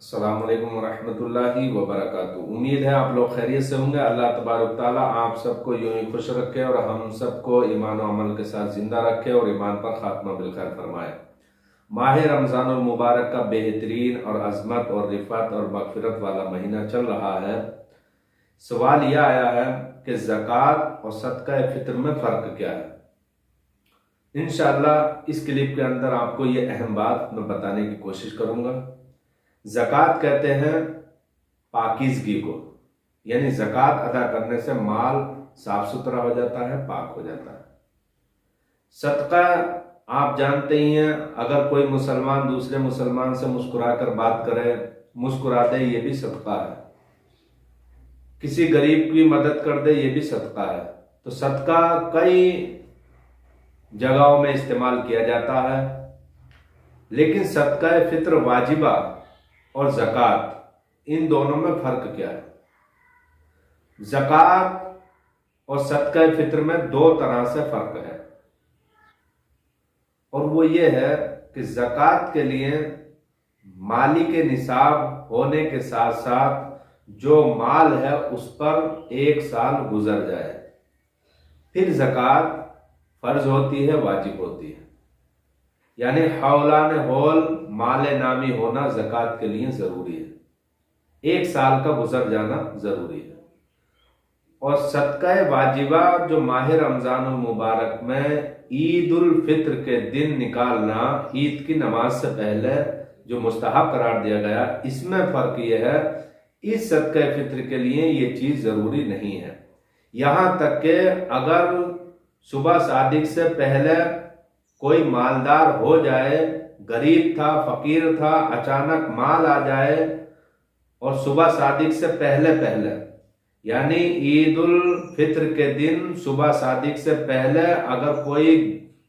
अस्सलाम वालेकुम वरहमतुल्लाहि वबरकातुहू। उम्मीद है आप लोग खैरियत से होंगे। अल्लाह तबारक ताला आप सबको यूं ही खुश रखे और हम सबको ईमान और अमल के साथ जिंदा रखे और ईमान पर खात्मा बिलखैर फरमाए। माह रमज़ान और मुबारक का बेहतरीन और अजमत और रिफत और मगफिरत वाला महीना चल रहा है। सवाल यह आया है कि ज़कात और सदका फितर में फ़र्क क्या है। इंशाअल्लाह इस क्लिप के अंदर आपको ये अहम बात मैं बताने की कोशिश करूँगा। ज़कात कहते हैं पाकीज़गी को, यानी ज़कात अदा करने से माल साफ सुथरा हो जाता है, पाक हो जाता है। सदका आप जानते ही हैं, अगर कोई मुसलमान दूसरे मुसलमान से मुस्कुराकर बात करे, मुस्कुरा दे, ये भी सदका है। किसी गरीब की मदद कर दे, ये भी सदका है। तो सदका कई जगहों में इस्तेमाल किया जाता है, लेकिन सदका फित्र वाजिबा और ज़कात, इन दोनों में फ़र्क क्या है। ज़कात और सदका फित्र में दो तरह से फ़र्क है, और वो ये है कि ज़कात के लिए माली के निसाब होने के साथ साथ जो माल है उस पर 1 साल गुजर जाए, फिर ज़कात फ़र्ज होती है, वाजिब होती है। यानी हौलान हौल माल नामी होना ज़कात के लिए ज़रूरी है, 1 साल का गुजर जाना ज़रूरी है। और सदका वाजिबा जो माह रमज़ान मुबारक में ईद उल फित्र के दिन निकालना, ईद की नमाज से पहले जो मुस्तहब करार दिया गया, इसमें फ़र्क यह है, इस सदका फित्र के लिए ये चीज़ ज़रूरी नहीं है। यहाँ तक कि अगर सुबह सादिक से पहले कोई मालदार हो जाए, गरीब था, फकीर था, अचानक माल आ जाए और सुबह सादिक से पहले यानी ईद उल फित्र के दिन सुबह सादिक से पहले अगर कोई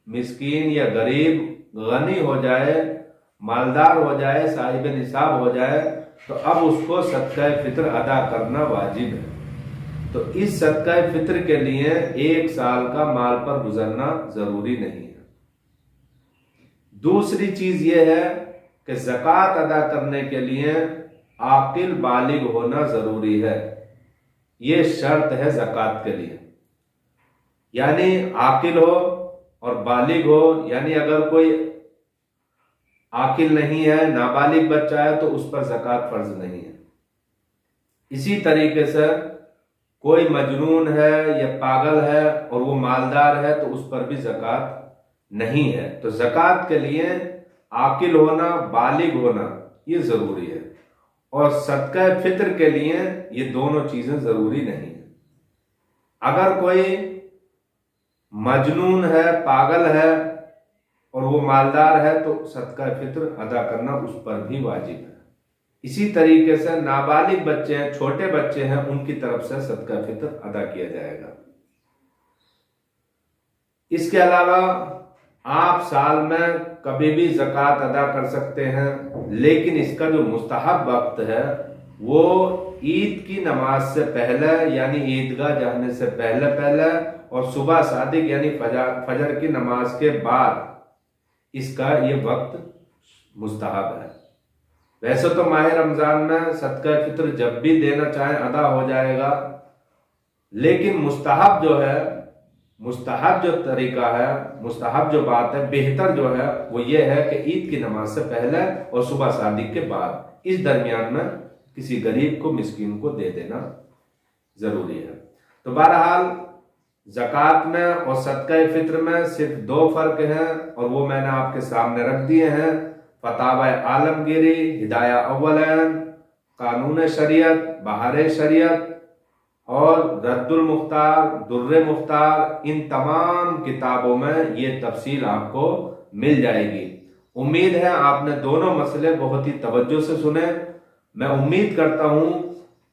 मिस्कीन या गरीब गनी हो जाए, मालदार हो जाए, साहिब निसाब हो जाए, तो अब उसको सदका फित्र अदा करना वाजिब है। तो इस सदका फित्र के लिए 1 साल का माल पर गुजरना जरूरी नहीं है। दूसरी चीज यह है कि ज़कात अदा करने के लिए आकिल बालिग होना जरूरी है। ये शर्त है ज़कात के लिए, यानी आकिल हो और बालिग हो। यानी अगर कोई आकिल नहीं है, नाबालिग बच्चा है, तो उस पर ज़कात फर्ज नहीं है। इसी तरीके से कोई मजनून है या पागल है और वो मालदार है, तो उस पर भी ज़कात नहीं है। तो ज़कात के लिए आकिल होना, बालिग होना ये ज़रूरी है, और सदका फित्र के लिए ये दोनों चीज़ें ज़रूरी नहीं है। अगर कोई मजनून है, पागल है और वो मालदार है, तो सदका फित्र अदा करना उस पर भी वाजिब है। इसी तरीके से नाबालिग बच्चे हैं, छोटे बच्चे हैं, उनकी तरफ से सदका फित्र अदा किया जाएगा। इसके अलावा आप साल में कभी भी ज़कात अदा कर सकते हैं, लेकिन इसका जो मुस्तहब वक्त है वो ईद की नमाज से पहले, यानी ईदगाह जाने से पहले और सुबह सादिक यानी फजर की नमाज के बाद इसका ये वक्त मुस्तहब है। वैसे तो माह रमज़ान में सदका फित्र जब भी देना चाहे अदा हो जाएगा, लेकिन मुस्तहब जो है, मुस्तहब जो तरीका है, मुस्तहब जो बात है, बेहतर जो है वो ये है कि ईद की नमाज से पहले और सुबह सादिक के बाद, इस दरमियान में किसी गरीब को, मिस्कीन को दे देना जरूरी है। तो बहरहाल ज़कात में और सदका फित्र में सिर्फ 2 फर्क हैं, और वो मैंने आपके सामने रख दिए हैं। फतावा आलमगीरी, हिदाया अव्वलैन, कानून शरीयत, बहार शरीयत और रद्दुल मुख्तार, दुर्रे मुख्तार, इन तमाम किताबों में ये तफसील आपको मिल जाएगी। उम्मीद है आपने दोनों मसले बहुत ही तवज्जो से सुने। मैं उम्मीद करता हूं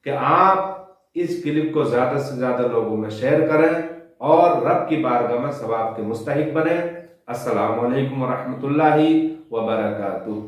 कि आप इस क्लिप को ज़्यादा से ज़्यादा लोगों में शेयर करें और रब की बारगाह में सवाब के मुस्तहिक बने। अस्सलामु अलैकुम वरहमतुल्लाहि वबरकातुहू।